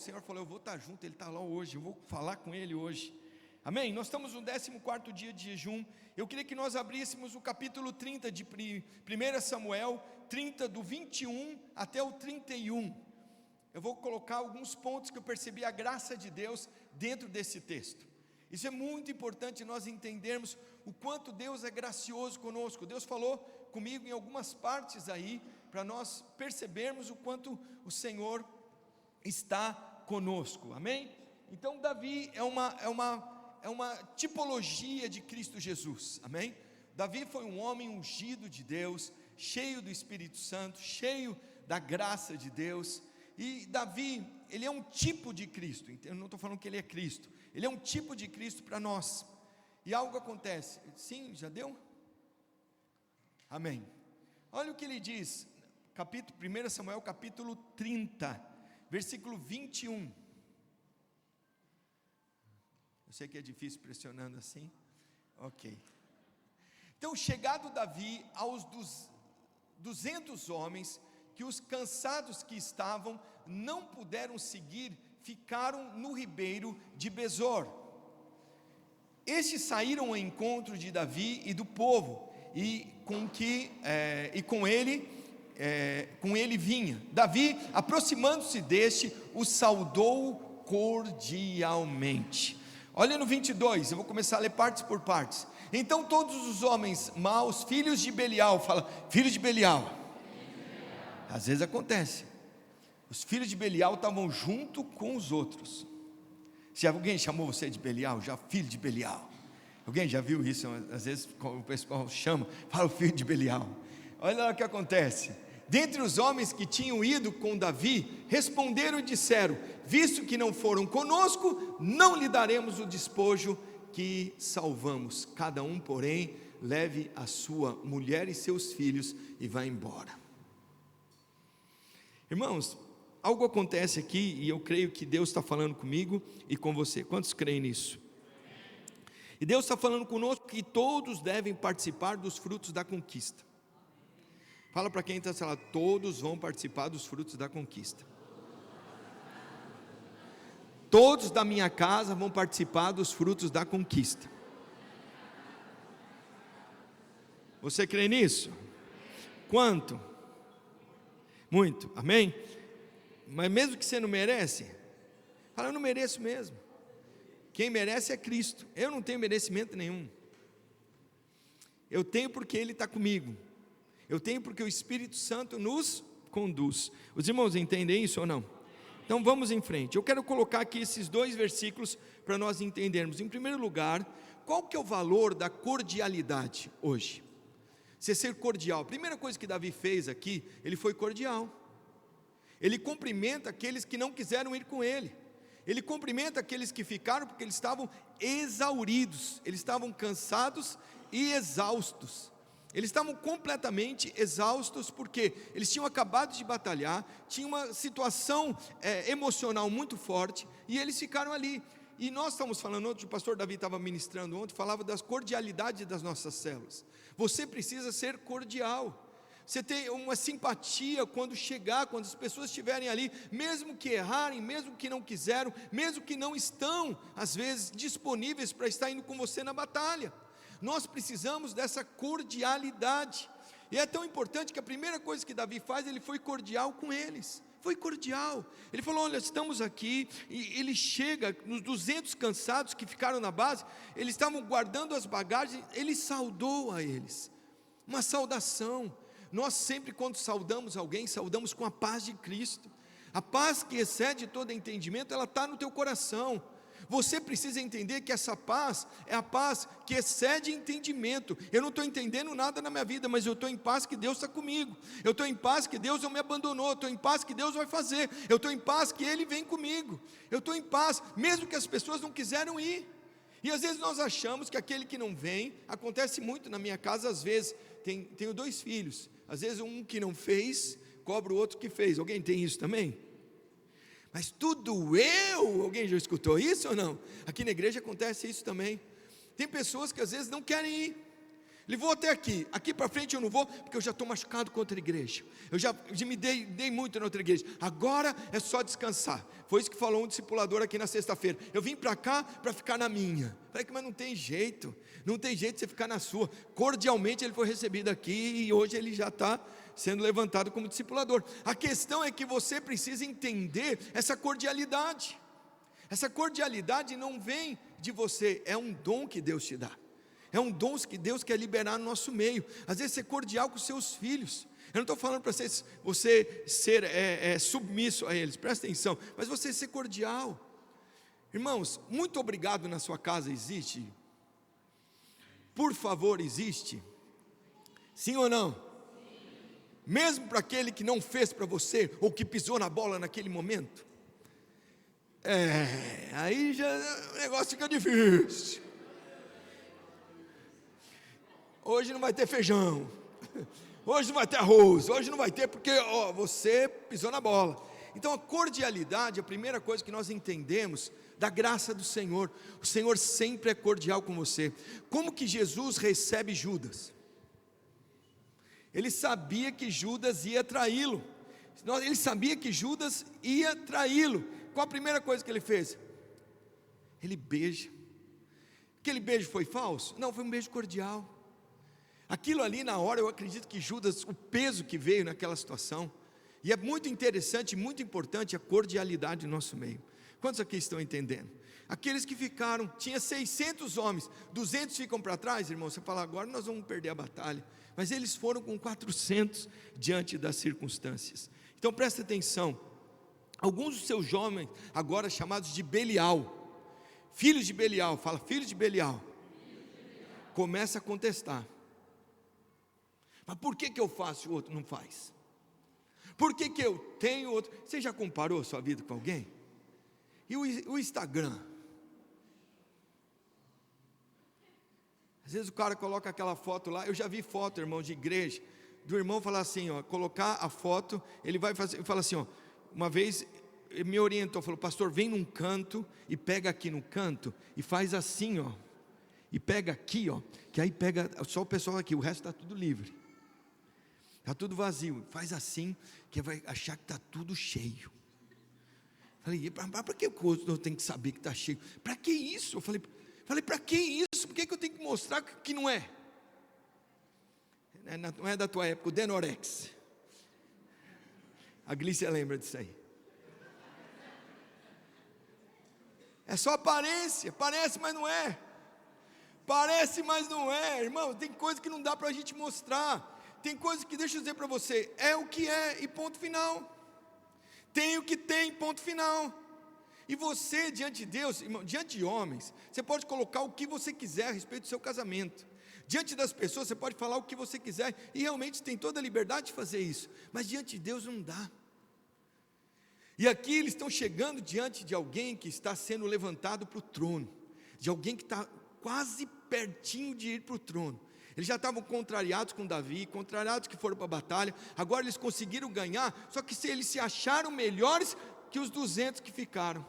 O Senhor falou, eu vou estar junto, Ele está lá hoje, eu vou falar com Ele hoje. Amém? Nós estamos no 14º dia de jejum. Eu queria que nós abríssemos o capítulo 30 de 1 Samuel, 30 do 21 até o 31. Eu vou colocar alguns pontos que eu percebi a graça de Deus dentro desse texto. Isso é muito importante nós entendermos o quanto Deus é gracioso conosco. Deus falou comigo em algumas partes aí, para nós percebermos o quanto o Senhor está conosco, amém? Então Davi é uma tipologia de Cristo Jesus, amém? Davi foi um homem ungido de Deus, cheio do Espírito Santo, cheio da graça de Deus. E Davi, ele é um tipo de Cristo. Eu não estou falando que ele é Cristo, ele é um tipo de Cristo para nós. E algo acontece. Sim, já deu? Amém. Olha o que ele diz, 1 Samuel capítulo 30, versículo 21. Eu sei que é difícil pressionando assim. Ok. Então, chegado Davi aos 200 homens, que os cansados que estavam não puderam seguir, ficaram no ribeiro de Besor. Estes saíram ao encontro de Davi e do povo, e com ele vinha. Davi, aproximando-se deste, o saudou cordialmente. Olha no 22, eu vou começar a ler partes por partes. Então todos os homens maus, filhos de Belial, fala, filho de Belial. Às vezes acontece, os filhos de Belial estavam junto com os outros. Se alguém chamou você de Belial, já filho de Belial. Alguém já viu isso? Às vezes o pessoal chama, fala o filho de Belial. Olha lá o que acontece. Dentre os homens que tinham ido com Davi, responderam e disseram, visto que não foram conosco, não lhe daremos o despojo que salvamos. Cada um, porém, leve a sua mulher e seus filhos e vá embora. Irmãos, algo acontece aqui e eu creio que Deus está falando comigo e com você. Quantos creem nisso? E Deus está falando conosco que todos devem participar dos frutos da conquista. Fala para quem está falando, todos vão participar dos frutos da conquista. Todos da minha casa vão participar dos frutos da conquista. Você crê nisso? Quanto? Muito, amém? Mas mesmo que você não merece, fala, eu não mereço mesmo. Quem merece é Cristo. Eu não tenho merecimento nenhum. Eu tenho porque Ele está comigo. Eu tenho porque o Espírito Santo nos conduz. Os irmãos entendem isso ou não? Então vamos em frente. Eu quero colocar aqui esses 2 versículos para nós entendermos. Em primeiro lugar, qual que é o valor da cordialidade hoje? Você ser cordial. A primeira coisa que Davi fez aqui, ele foi cordial. Ele cumprimenta aqueles que não quiseram ir com ele. Ele cumprimenta aqueles que ficaram porque eles estavam exauridos, eles estavam cansados e exaustos. Eles estavam completamente exaustos porque eles tinham acabado de batalhar, tinha uma situação emocional muito forte e eles ficaram ali. E nós estamos falando ontem, o pastor Davi estava ministrando ontem, falava das cordialidades das nossas células. Você precisa ser cordial. Você tem uma simpatia quando as pessoas estiverem ali, mesmo que errarem, mesmo que não quiseram, mesmo que não estão, às vezes, disponíveis para estar indo com você na batalha. Nós precisamos dessa cordialidade. E é tão importante que a primeira coisa que Davi faz, ele foi cordial com eles. Foi cordial. Ele falou, olha, estamos aqui. E ele chega nos 200 cansados que ficaram na base, eles estavam guardando as bagagens, ele saudou a eles. Uma saudação. Nós sempre, quando saudamos alguém, saudamos com a paz de Cristo. A paz que excede todo entendimento, ela está no teu coração. Você precisa entender que essa paz é a paz que excede entendimento. Eu não estou entendendo nada na minha vida, mas eu estou em paz que Deus está comigo. Eu estou em paz que Deus não me abandonou. Eu estou em paz que Deus vai fazer. Eu estou em paz que Ele vem comigo. Eu estou em paz, mesmo que as pessoas não quiseram ir. E às vezes nós achamos que aquele que não vem, acontece muito na minha casa, às vezes, tenho 2 filhos. Às vezes um que não fez, cobra o outro que fez. Alguém tem isso também? Mas tudo alguém já escutou isso ou não? Aqui na igreja acontece isso também. Tem pessoas que às vezes não querem ir. Ele, vou até aqui para frente eu não vou, porque eu já estou machucado com outra igreja, eu já me dei muito na outra igreja, agora é só descansar. Foi isso que falou um discipulador aqui na sexta-feira, eu vim para cá para ficar na minha. Falei, mas não tem jeito de você ficar na sua. Cordialmente ele foi recebido aqui, e hoje ele já está sendo levantado como discipulador. A questão é que você precisa entender essa cordialidade. Essa cordialidade não vem de você, é um dom que Deus te dá. É um dom que Deus quer liberar no nosso meio. Às vezes ser cordial com seus filhos. Eu não estou falando para você ser submisso a eles, presta atenção. Mas você ser cordial. Irmãos, muito obrigado na sua casa existe? Por favor, existe? Sim ou não? Mesmo para aquele que não fez para você, ou que pisou na bola naquele momento? Aí já o negócio fica difícil. Hoje não vai ter feijão, hoje não vai ter arroz, hoje não vai ter porque você pisou na bola. Então a cordialidade, a primeira coisa que nós entendemos da graça do Senhor. O Senhor sempre é cordial com você. Como que Jesus recebe Judas? Ele sabia que Judas ia traí-lo. Ele sabia que Judas ia traí-lo. Qual a primeira coisa que ele fez? Ele beija. Aquele beijo foi falso? Não, foi um beijo cordial. Aquilo ali na hora, eu acredito que Judas, o peso que veio naquela situação, e é muito interessante, muito importante a cordialidade no nosso meio. Quantos aqui estão entendendo? Aqueles que ficaram, tinha 600 homens, 200 ficam para trás, irmão, você fala, agora nós vamos perder a batalha, mas eles foram com 400 diante das circunstâncias. Então presta atenção, alguns dos seus homens, agora chamados de Belial, filhos de Belial, fala filhos de Belial, começa a contestar. Mas por que eu faço e o outro não faz? Por que eu tenho outro? Você já comparou sua vida com alguém? E o Instagram? Às vezes o cara coloca aquela foto lá, eu já vi foto, irmão, de igreja, do irmão falar assim, colocar a foto, ele vai fazer, fala assim, uma vez ele me orientou, falou, pastor, vem num canto e pega aqui no canto e faz assim, e pega aqui, que aí pega só o pessoal aqui, o resto está tudo livre. Está tudo vazio, faz assim, que vai achar que está tudo cheio. Falei, para que o outro tem que saber que está cheio? Para que isso? Eu falei, para que isso? Por que eu tenho que mostrar que não é? Não é da tua época, o Denorex. A Glícia lembra disso aí. É só aparência, parece, mas não é. Parece, mas não é, irmão. Tem coisa que não dá para a gente mostrar. Tem coisas que, deixa eu dizer para você, é o que é e ponto final. Tem o que tem, ponto final. E você, diante de Deus, irmão, diante de homens, você pode colocar o que você quiser a respeito do seu casamento. Diante das pessoas, você pode falar o que você quiser, e realmente tem toda a liberdade de fazer isso. Mas diante de Deus não dá. E aqui eles estão chegando diante de alguém que está sendo levantado para o trono. De alguém que está quase pertinho de ir para o trono. Eles já estavam contrariados com Davi, contrariados que foram para a batalha, agora eles conseguiram ganhar, só que eles se acharam melhores que os 200 que ficaram.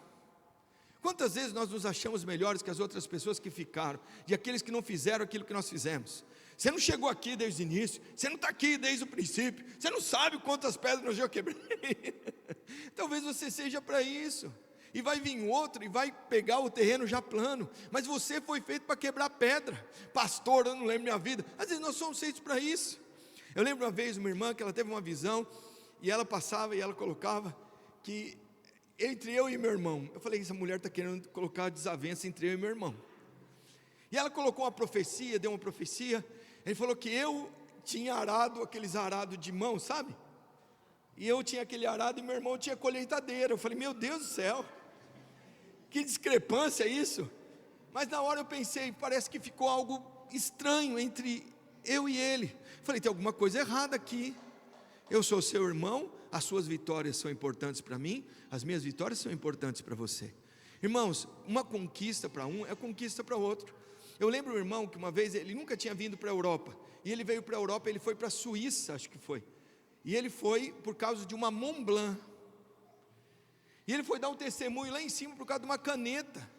Quantas vezes nós nos achamos melhores que as outras pessoas que ficaram, de aqueles que não fizeram aquilo que nós fizemos? Você não chegou aqui desde o início, você não está aqui desde o princípio, você não sabe quantas pedras eu quebrei. Talvez você seja para isso. E vai vir outro e vai pegar o terreno já plano, mas você foi feito para quebrar pedra. Pastor, eu não lembro minha vida. Às vezes nós somos feitos para isso. Eu lembro uma vez uma irmã que ela teve uma visão, e ela passava e ela colocava que entre eu e meu irmão, eu falei, essa mulher está querendo colocar desavença entre eu e meu irmão. E ela colocou uma profecia, deu uma profecia. Ele falou que eu tinha arado, aqueles arados de mão, sabe? E eu tinha aquele arado e meu irmão tinha colheitadeira. Eu falei, meu Deus do céu, que discrepância isso. Mas na hora eu pensei, parece que ficou algo estranho entre eu e ele. Falei, tem alguma coisa errada aqui. Eu sou seu irmão, as suas vitórias são importantes para mim, as minhas vitórias são importantes para você. Irmãos, uma conquista para um é conquista para outro. Eu lembro um irmão que uma vez, ele nunca tinha vindo para a Europa, e ele veio para a Europa, ele foi para a Suíça, acho que foi, e ele foi por causa de uma Mont Blanc, e ele foi dar um testemunho lá em cima por causa de uma caneta.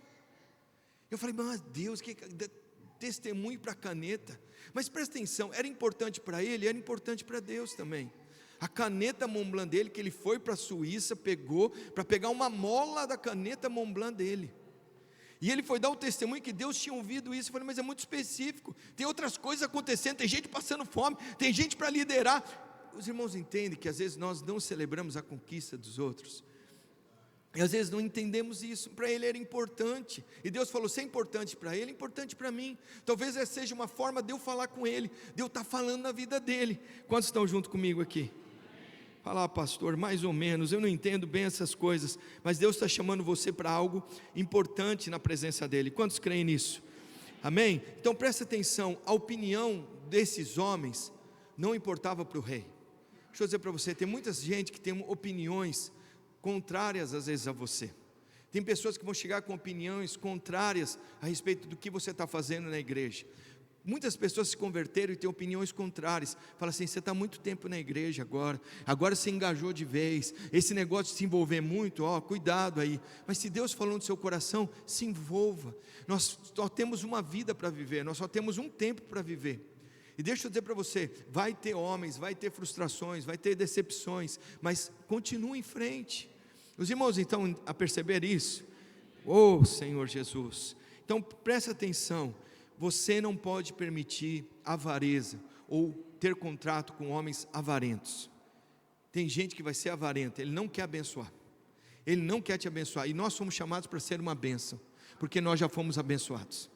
Eu falei, mas Deus, testemunho para a caneta. Mas presta atenção, era importante para ele, era importante para Deus também. A caneta Montblanc dele, que ele foi para a Suíça, pegou, para pegar uma mola da caneta Montblanc dele. E ele foi dar o testemunho que Deus tinha ouvido isso. Eu falei, mas é muito específico, tem outras coisas acontecendo, tem gente passando fome, tem gente para liderar. Os irmãos entendem que às vezes nós não celebramos a conquista dos outros, e às vezes não entendemos isso. Para ele era importante, e Deus falou, se é importante para ele, é importante para mim. Talvez essa seja uma forma de eu falar com ele, de eu estar falando na vida dele. Quantos estão junto comigo aqui? Fala, pastor, mais ou menos, eu não entendo bem essas coisas, mas Deus está chamando você para algo importante na presença dele. Quantos creem nisso? Amém? Então presta atenção, a opinião desses homens não importava para o rei. Deixa eu dizer para você, tem muita gente que tem opiniões contrárias às vezes a você. Tem pessoas que vão chegar com opiniões contrárias a respeito do que você está fazendo na igreja. Muitas pessoas se converteram e têm opiniões contrárias. Fala assim, você está há muito tempo na igreja agora você engajou de vez, esse negócio de se envolver muito, cuidado aí. Mas se Deus falou no seu coração, se envolva. Nós só temos uma vida para viver, nós só temos um tempo para viver. E deixa eu dizer para você, vai ter homens, vai ter frustrações, vai ter decepções, mas continue em frente. Os irmãos então a perceber isso, Senhor Jesus, então presta atenção, você não pode permitir avareza, ou ter contrato com homens avarentos. Tem gente que vai ser avarenta, ele não quer abençoar, ele não quer te abençoar, e nós somos chamados para ser uma bênção, porque nós já fomos abençoados.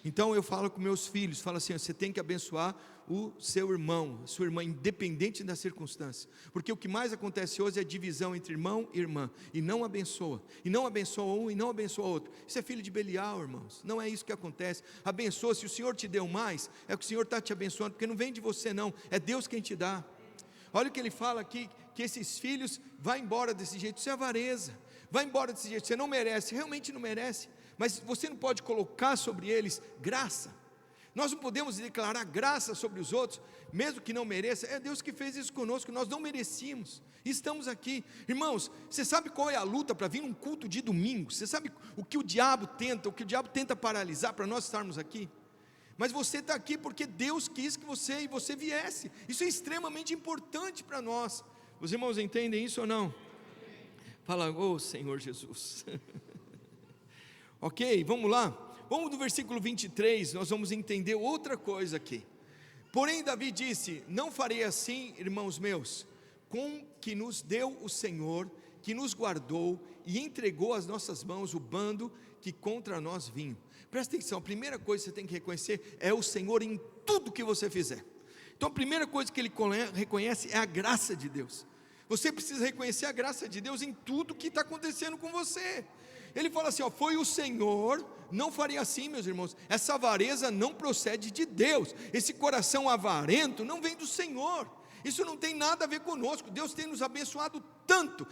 Então eu falo com meus filhos, falo assim, você tem que abençoar o seu irmão, a sua irmã, independente da circunstância, porque o que mais acontece hoje é divisão entre irmão e irmã, e não abençoa um e não abençoa outro. Isso é filho de Belial, irmãos, não é isso que acontece. Abençoa, se o Senhor te deu mais, é que o Senhor está te abençoando, porque não vem de você não, é Deus quem te dá. Olha o que ele fala aqui, que esses filhos, vai embora desse jeito, isso é avareza, vai embora desse jeito, você não merece, realmente não merece, mas você não pode colocar sobre eles graça. Nós não podemos declarar graça sobre os outros, mesmo que não mereça. É Deus que fez isso conosco, nós não merecíamos, estamos aqui. Irmãos, você sabe qual é a luta para vir num culto de domingo? Você sabe o que o diabo tenta paralisar para nós estarmos aqui? Mas você está aqui porque Deus quis que você viesse. Isso é extremamente importante para nós. Os irmãos entendem isso ou não? Fala, Senhor Jesus. Ok, vamos lá, vamos no versículo 23, nós vamos entender outra coisa aqui. Porém Davi disse, não farei assim, irmãos meus, com que nos deu o Senhor, que nos guardou e entregou às nossas mãos o bando que contra nós vinha. Presta atenção, a primeira coisa que você tem que reconhecer é o Senhor em tudo que você fizer. Então a primeira coisa que ele reconhece é a graça de Deus. Você precisa reconhecer a graça de Deus em tudo que está acontecendo com você. Ele fala assim, foi o Senhor, não faria assim, meus irmãos, essa avareza não procede de Deus, esse coração avarento não vem do Senhor, isso não tem nada a ver conosco. Deus tem nos abençoado tanto,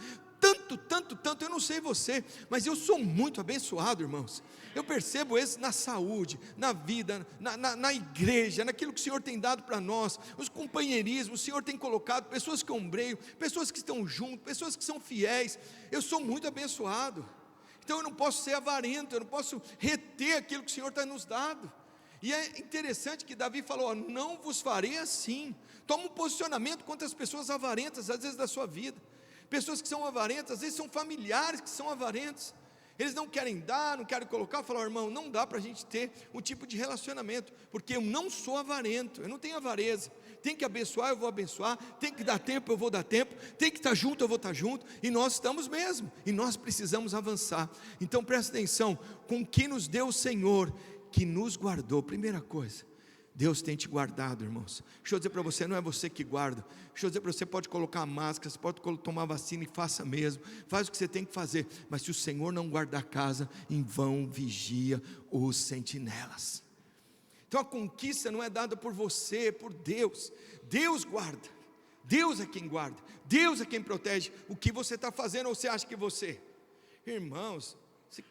eu não sei você, mas eu sou muito abençoado, irmãos. Eu percebo isso na saúde, na vida, na igreja, naquilo que o Senhor tem dado para nós, os companheirismos, o Senhor tem colocado, pessoas que ombreiam, pessoas que estão juntos, pessoas que são fiéis. Eu sou muito abençoado. Então eu não posso ser avarento, eu não posso reter aquilo que o Senhor está nos dado. E é interessante que Davi falou, não vos farei assim. Toma um posicionamento contra as pessoas avarentas, às vezes da sua vida. Pessoas que são avarentas, às vezes são familiares que são avarentos. Eles não querem dar, não querem colocar, falar, irmão, não dá para a gente ter um tipo de relacionamento, porque eu não sou avarento, eu não tenho avareza. Tem que abençoar, eu vou abençoar, tem que dar tempo, eu vou dar tempo, tem que estar junto, eu vou estar junto, e nós estamos mesmo, e nós precisamos avançar. Então presta atenção, com que nos deu o Senhor, que nos guardou. Primeira coisa, Deus tem te guardado, irmãos. Deixa eu dizer para você, não é você que guarda. Deixa eu dizer para você, pode colocar máscara, você pode tomar vacina e faça mesmo, faz o que você tem que fazer, mas se o Senhor não guardar a casa, em vão vigia os sentinelas. Então a conquista não é dada por você, é por Deus. Deus guarda, Deus é quem guarda, Deus é quem protege. O que você está fazendo, ou você acha que você? Irmãos,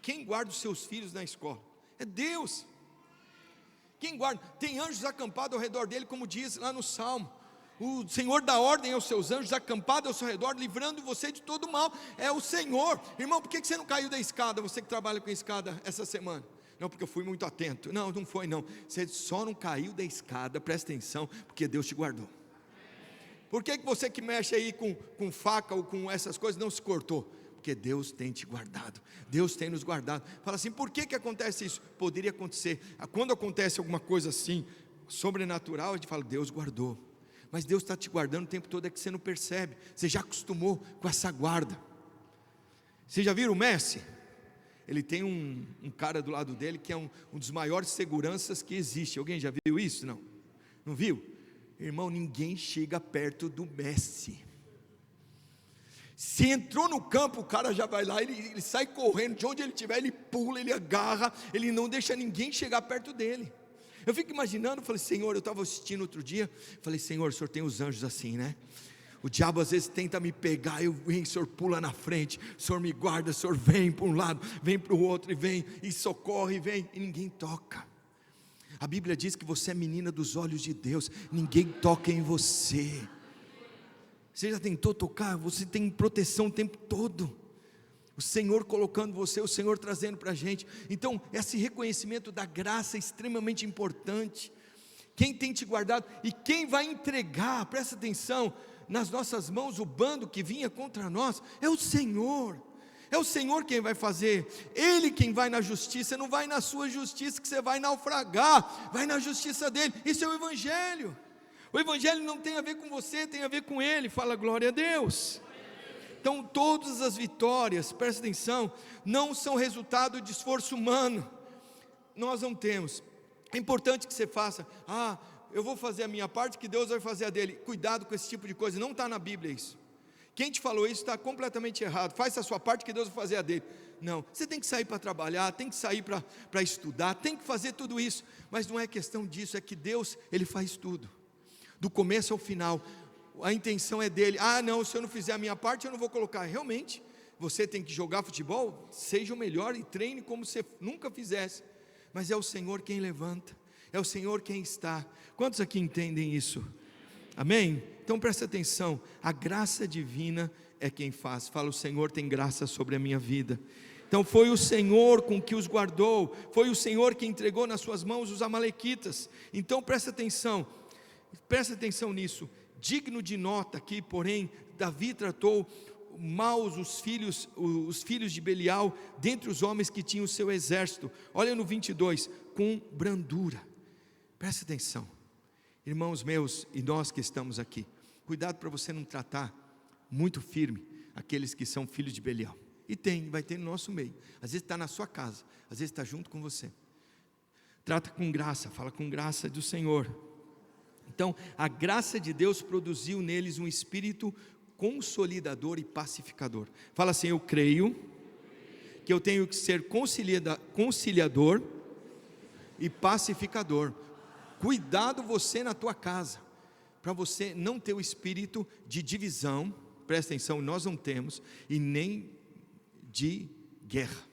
quem guarda os seus filhos na escola? É Deus. Quem guarda? Tem anjos acampados ao redor dele, como diz lá no Salmo. O Senhor dá ordem aos seus anjos acampados ao seu redor, livrando você de todo mal. É o Senhor. Irmão, por que você não caiu da escada? Você que trabalha com escada essa semana, Não, porque eu fui muito atento. Não, não foi não. Você só não caiu da escada, presta atenção, porque Deus te guardou. Por que você que mexe aí com faca ou com essas coisas não se cortou? Porque Deus tem te guardado, Deus tem nos guardado. Fala assim, por que acontece isso? Poderia acontecer, quando acontece alguma coisa assim, sobrenatural, a gente fala, Deus guardou. Mas Deus está te guardando o tempo todo, é que você não percebe, você já acostumou com essa guarda. Vocês já viram o Messi? Ele tem um cara do lado dele que é um dos maiores seguranças que existe. Alguém já viu isso? Não? Não viu? Irmão, ninguém chega perto do Messi. Se entrou no campo, o cara já vai lá, ele sai correndo, de onde ele estiver, ele pula, ele agarra, ele não deixa ninguém chegar perto dele. Eu fico imaginando, falei, Senhor, eu estava assistindo outro dia, falei, Senhor, o Senhor tem os anjos assim, né? O diabo às vezes tenta me pegar, o Senhor pula na frente, o Senhor me guarda, o Senhor vem para um lado, vem para o outro, e vem, e socorre, e vem, e ninguém toca. A Bíblia diz que você é menina dos olhos de Deus, ninguém toca em você. Você já tentou tocar? Você tem proteção o tempo todo. O Senhor colocando você, o Senhor trazendo para a gente. Então, esse reconhecimento da graça é extremamente importante. Quem tem te guardado e quem vai entregar, presta atenção, nas nossas mãos o bando que vinha contra nós, é o Senhor. É o Senhor quem vai fazer, Ele quem vai na justiça. Não vai na sua justiça que você vai naufragar, vai na justiça dEle. Isso é o Evangelho. O Evangelho não tem a ver com você, tem a ver com Ele. Fala glória a Deus. Então todas as vitórias, presta atenção, não são resultado de esforço humano. Nós não temos. É importante que você faça, eu vou fazer a minha parte, que Deus vai fazer a dele. Cuidado com esse tipo de coisa, não está na Bíblia isso. Quem te falou isso está completamente errado. Faça a sua parte, que Deus vai fazer a dele. Não, você tem que sair para trabalhar, tem que sair para estudar, tem que fazer tudo isso. Mas não é questão disso, é que Deus, Ele faz tudo, do começo ao final. A intenção é dele. Não, se eu não fizer a minha parte, eu não vou colocar. Realmente, você tem que jogar futebol, seja o melhor e treine como você nunca fizesse. Mas é o Senhor quem levanta, é o Senhor quem está. Quantos aqui entendem isso? Amém? Então presta atenção, a graça divina é quem faz. Fala, o Senhor tem graça sobre a minha vida. Então foi o Senhor com que os guardou, foi o Senhor que entregou nas suas mãos os amalequitas. Então presta atenção nisso. Digno de nota aqui, porém, Davi tratou maus os filhos de Belial, dentre os homens que tinham o seu exército. Olha no 22, com brandura. Presta atenção, irmãos meus, e nós que estamos aqui, cuidado para você não tratar muito firme aqueles que são filhos de Belial. E vai ter no nosso meio. Às vezes está na sua casa, às vezes está junto com você. Trata com graça, fala com graça do Senhor. Então, a graça de Deus produziu neles um espírito consolidador e pacificador. Fala assim, eu creio que eu tenho que ser conciliador e pacificador. Cuidado você na tua casa, para você não ter o espírito de divisão, presta atenção, nós não temos, e nem de guerra.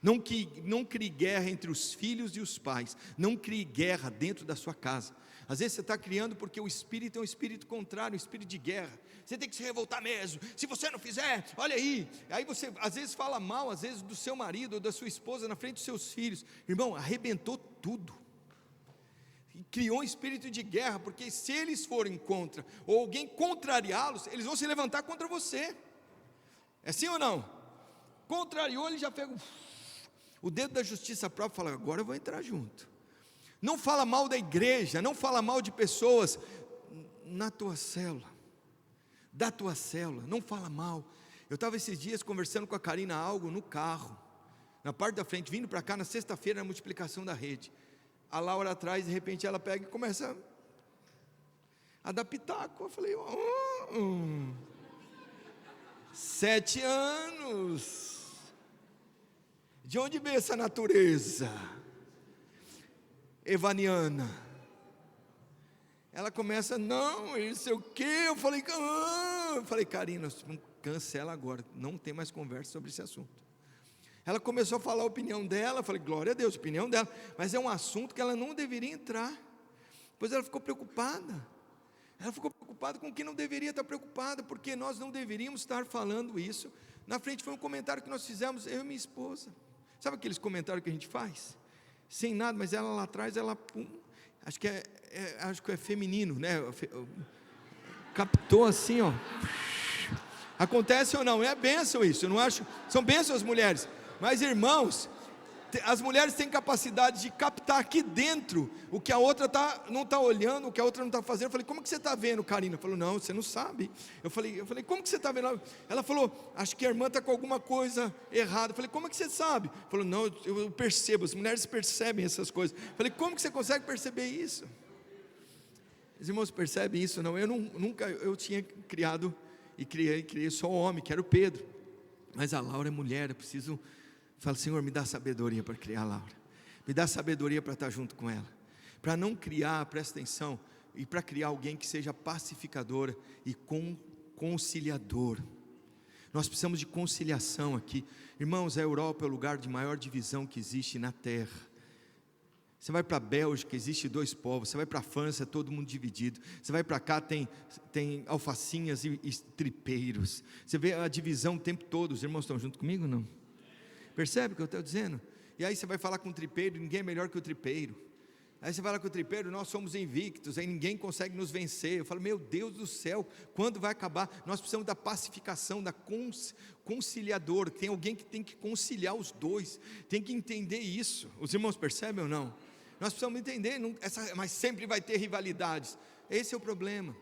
Não crie guerra entre os filhos e os pais, não crie guerra dentro da sua casa. Às vezes você está criando porque o espírito é um espírito contrário, um espírito de guerra. Você tem que se revoltar mesmo, se você não fizer, olha aí você às vezes fala mal, às vezes do seu marido ou da sua esposa na frente dos seus filhos. Irmão, arrebentou tudo. E criou um espírito de guerra, porque se eles forem contra, ou alguém contrariá-los, eles vão se levantar contra você. É sim ou não? Contrariou, ele já pega o dedo da justiça própria e fala, agora eu vou entrar junto. Não fala mal da igreja, não fala mal de pessoas na tua célula, da tua célula, não fala mal. Eu estava esses dias conversando com a Karina Algo no carro, na parte da frente, vindo para cá na sexta-feira, na multiplicação da rede. A Laura atrás, de repente ela pega e começa a dar pitaco. Eu falei, 7 anos, de onde veio essa natureza evaniana? Ela começa, não, isso é o quê? Eu falei, Karina, cancela agora, não tem mais conversa sobre esse assunto. Ela começou a falar a opinião dela, eu falei, glória a Deus, a opinião dela, mas é um assunto que ela não deveria entrar. Depois ela ficou preocupada, com o que não deveria estar preocupada, porque nós não deveríamos estar falando isso na frente. Foi um comentário que nós fizemos, eu e minha esposa. Sabe aqueles comentários que a gente faz? Sem nada, mas ela lá atrás, ela, acho que é feminino, né? Captou assim, ó. Acontece ou não? É bênção isso, eu não acho, são bênçãos as mulheres, mas irmãos, as mulheres têm capacidade de captar aqui dentro o que a outra não está olhando, o que a outra não está fazendo. Eu falei, como que você está vendo, Karina? Ela falou, não, você não sabe. Eu falei, como que você está vendo? Ela falou, acho que a irmã está com alguma coisa errada. Eu falei, como é que você sabe? Ela falou, não, eu percebo, as mulheres percebem essas coisas. Eu falei, como que você consegue perceber isso? Os irmãos percebem isso? Não, eu tinha criado e criei só homem, que era o Pedro, mas a Laura é mulher, eu preciso. Fala, Senhor, me dá sabedoria para criar a Laura, me dá sabedoria para estar junto com ela, para não criar, presta atenção, e para criar alguém que seja pacificadora e conciliador. Nós precisamos de conciliação aqui, irmãos. A Europa é o lugar de maior divisão que existe na terra. Você vai para a Bélgica, existe 2 povos. Você vai para a França, todo mundo dividido. Você vai para cá, tem alfacinhas e tripeiros. Você vê a divisão o tempo todo. Os irmãos estão junto comigo ou não? Percebe o que eu estou dizendo? E aí você vai falar com o tripeiro, ninguém é melhor que o tripeiro. Aí você fala com o tripeiro, nós somos invictos, aí ninguém consegue nos vencer. Eu falo, meu Deus do céu, quando vai acabar? Nós precisamos da pacificação, da conciliador. Tem alguém que tem que conciliar os dois, tem que entender isso. Os irmãos percebem ou não? Nós precisamos entender, mas sempre vai ter rivalidades. Esse é o problema.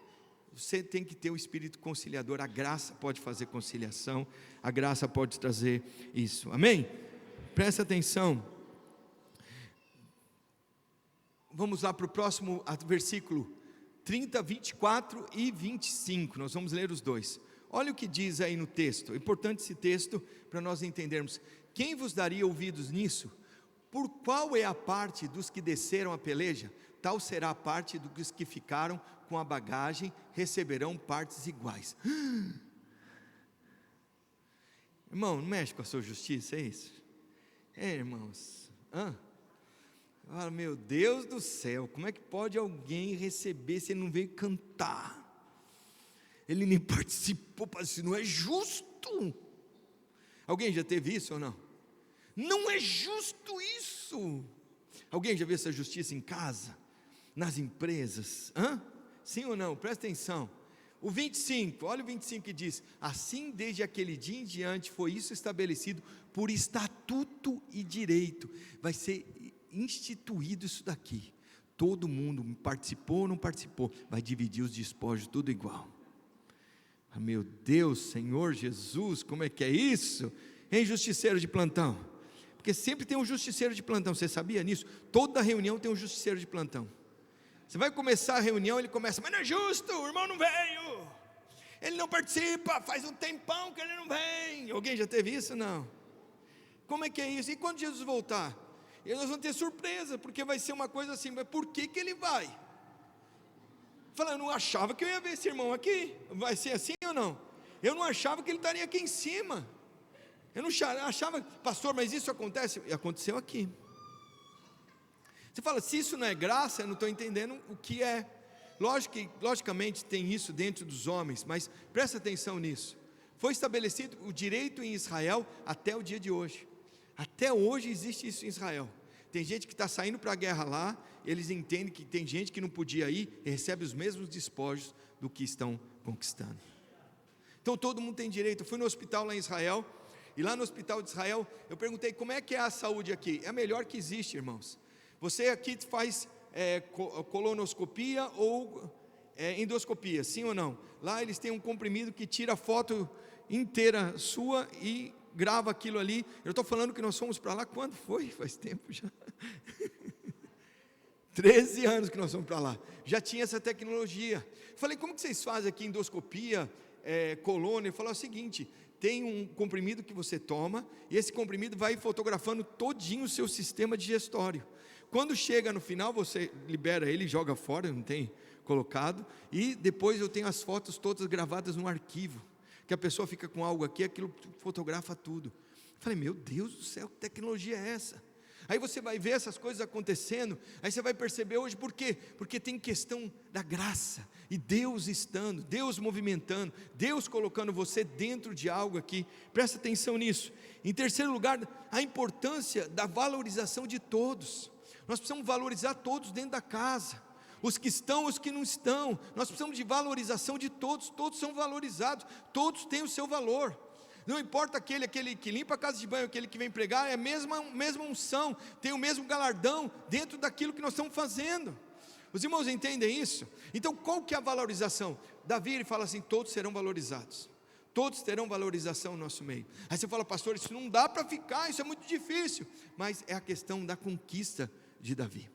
Você tem que ter o espírito conciliador. A graça pode fazer conciliação, a graça pode trazer isso, amém? Presta atenção. Vamos lá para o próximo versículo 30, 24 e 25, nós vamos ler os dois. Olha o que diz aí no texto, é importante esse texto para nós entendermos. Quem vos daria ouvidos nisso? Por qual é a parte dos que desceram a peleja? Tal será a parte dos que ficaram com a bagagem, receberão partes iguais. Irmão, não mexe com a sua justiça, é isso? Irmãos, meu Deus do céu, como é que pode alguém receber se ele não veio cantar? Ele nem participou, isso não é justo. Alguém já teve isso ou não? Não é justo isso. Alguém já viu essa justiça em casa? Nas empresas? Sim ou não? Presta atenção. O 25, olha o 25 que diz: assim desde aquele dia em diante foi isso estabelecido por estatuto e direito. Vai ser instituído isso daqui. Todo mundo participou ou não participou, vai dividir os despojos tudo igual. Meu Deus, Senhor Jesus, como é que é isso? Hein, justiceiro de plantão? Porque sempre tem um justiceiro de plantão, você sabia nisso? Toda reunião tem um justiceiro de plantão. Você vai começar a reunião, ele começa, mas não é justo, o irmão não veio, ele não participa, faz um tempão que ele não vem. Alguém já teve isso? Não. Como é que é isso? E quando Jesus voltar? E nós vamos ter surpresa, porque vai ser uma coisa assim, mas por que ele vai? Fala, eu não achava que eu ia ver esse irmão aqui, vai ser assim ou não? Eu não achava que ele estaria aqui em cima, eu não achava, pastor, mas isso acontece? E aconteceu aqui. Você fala, se isso não é graça, eu não estou entendendo o que é. Logicamente tem isso dentro dos homens, mas presta atenção nisso. Foi estabelecido o direito em Israel até o dia de hoje. Até hoje existe isso em Israel. Tem gente que está saindo para a guerra lá, eles entendem que tem gente que não podia ir e recebe os mesmos despojos do que estão conquistando. Então todo mundo tem direito. Eu fui no hospital lá em Israel, e lá no hospital de Israel, eu perguntei, como é que é a saúde aqui? É a melhor que existe, irmãos. Você aqui faz colonoscopia ou endoscopia, sim ou não? Lá eles têm um comprimido que tira a foto inteira sua e grava aquilo ali. Eu estou falando que nós fomos para lá, quando foi? Faz tempo já. 13 anos que nós fomos para lá, já tinha essa tecnologia. Falei, como que vocês fazem aqui endoscopia, colônia? Ele falou o seguinte, tem um comprimido que você toma, e esse comprimido vai fotografando todinho o seu sistema digestório. Quando chega no final, você libera ele, joga fora, não tem colocado, e depois eu tenho as fotos todas gravadas no arquivo, que a pessoa fica com algo aqui, aquilo fotografa tudo. Eu falei, meu Deus do céu, que tecnologia é essa? Aí você vai ver essas coisas acontecendo, aí você vai perceber hoje por quê? Porque tem questão da graça, e Deus estando, Deus movimentando, Deus colocando você dentro de algo aqui. Presta atenção nisso. Em terceiro lugar, a importância da valorização de todos. Nós precisamos valorizar todos dentro da casa, os que estão, os que não estão. Nós precisamos de valorização de todos, todos são valorizados, todos têm o seu valor. Não importa aquele que limpa a casa de banho, aquele que vem pregar, é a mesma unção, tem o mesmo galardão dentro daquilo que nós estamos fazendo. Os irmãos entendem isso? Então qual que é a valorização? Davi ele fala assim: todos serão valorizados, todos terão valorização no nosso meio. Aí você fala: pastor, isso não dá para ficar, isso é muito difícil. Mas é a questão da conquista de Davi.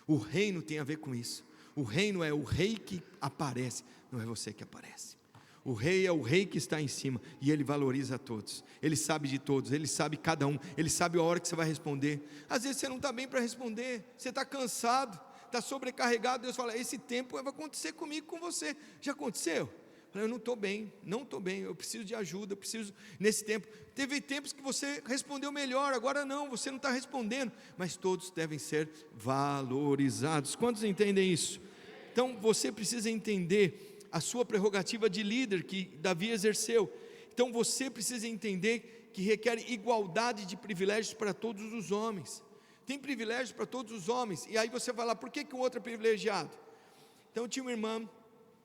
O reino tem a ver com isso. O reino é o rei que aparece, não é você que aparece. O rei é o rei que está em cima, e ele valoriza a todos, ele sabe de todos, ele sabe cada um, ele sabe a hora que você vai responder. Às vezes você não está bem para responder, você está cansado, está sobrecarregado. Deus fala: esse tempo vai acontecer comigo, com você. Já aconteceu? Eu não estou bem, eu preciso de ajuda, eu preciso, nesse tempo, teve tempos que você respondeu melhor, agora não, você não está respondendo, mas todos devem ser valorizados. Quantos entendem isso? Então você precisa entender a sua prerrogativa de líder que Davi exerceu. Então você precisa entender que requer igualdade de privilégios para todos os homens. Tem privilégios para todos os homens, e aí você vai lá: por que o outro é privilegiado? Então tinha uma irmã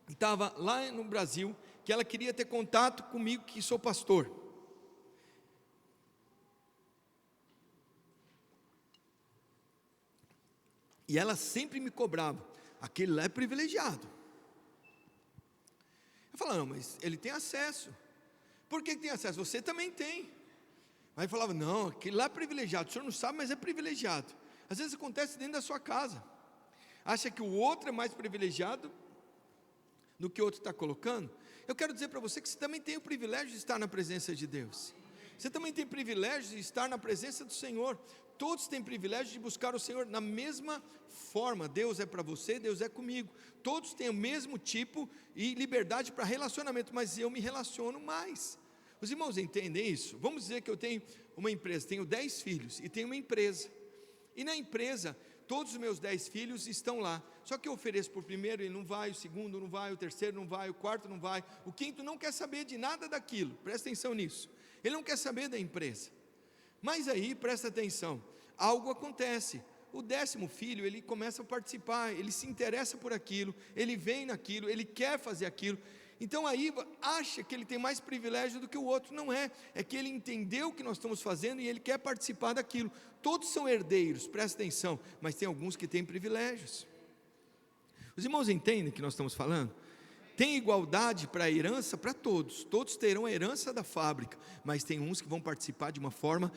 que estava lá no Brasil, que ela queria ter contato comigo, que sou pastor. E ela sempre me cobrava: aquele lá é privilegiado. Eu falava: não, mas ele tem acesso. Por que tem acesso? Você também tem. Aí falava: não, aquele lá é privilegiado. O senhor não sabe, mas é privilegiado. Às vezes acontece dentro da sua casa. Acha que o outro é mais privilegiado do que o outro está colocando. Eu quero dizer para você que você também tem o privilégio de estar na presença de Deus. Você também tem privilégio de estar na presença do Senhor. Todos têm privilégio de buscar o Senhor na mesma forma. Deus é para você, Deus é comigo. Todos têm o mesmo tipo e liberdade para relacionamento, mas eu me relaciono mais. Os irmãos entendem isso? Vamos dizer que eu tenho uma empresa, tenho 10 filhos e tenho uma empresa. E na empresa, todos os meus 10 filhos estão lá. Só que eu ofereço para o primeiro, ele não vai, o segundo não vai, o terceiro não vai, o quarto não vai, o quinto não quer saber de nada daquilo. Presta atenção nisso. Ele não quer saber da empresa. Mas aí, presta atenção, algo acontece. O 10º filho, ele começa a participar, ele se interessa por aquilo, ele vem naquilo, ele quer fazer aquilo. Então aí acha que ele tem mais privilégio do que o outro. Não é, é que ele entendeu o que nós estamos fazendo e ele quer participar daquilo. Todos são herdeiros, presta atenção, mas tem alguns que têm privilégios. Os irmãos entendem o que nós estamos falando? Tem igualdade para a herança para todos, todos terão a herança da fábrica, mas tem uns que vão participar de uma forma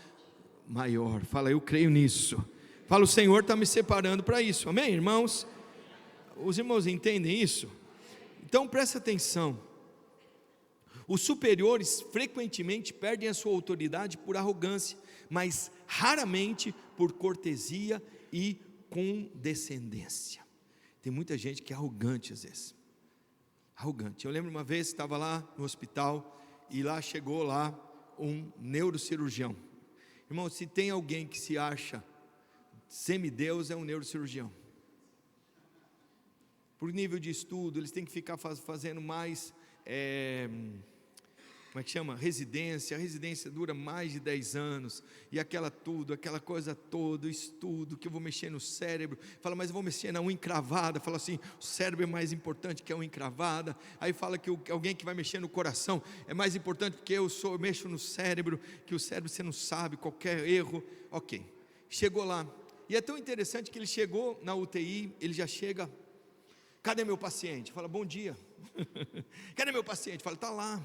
maior. Fala: eu creio nisso. Fala: o Senhor está me separando para isso. Amém, irmãos? Os irmãos entendem isso? Então presta atenção. Os superiores frequentemente perdem a sua autoridade por arrogância, mas raramente por cortesia e condescendência. Tem muita gente que é arrogante às vezes. Arrogante. Eu lembro uma vez, estava lá no hospital, e lá chegou lá um neurocirurgião. Irmão, se tem alguém que se acha semideus, é um neurocirurgião. Por nível de estudo, eles têm que ficar fazendo mais, como é que chama? Residência. A residência dura mais de 10 anos, e aquela coisa toda, estudo, que eu vou mexer no cérebro. Fala: mas eu vou mexer na unha encravada. Fala assim: o cérebro é mais importante que a unha encravada. Aí fala que alguém que vai mexer no coração é mais importante, porque eu mexo no cérebro, que o cérebro você não sabe, qualquer erro. Ok, chegou lá, e é tão interessante que ele chegou na UTI, ele já chega: cadê meu paciente? Fala: bom dia. Cadê meu paciente? Fala: está lá.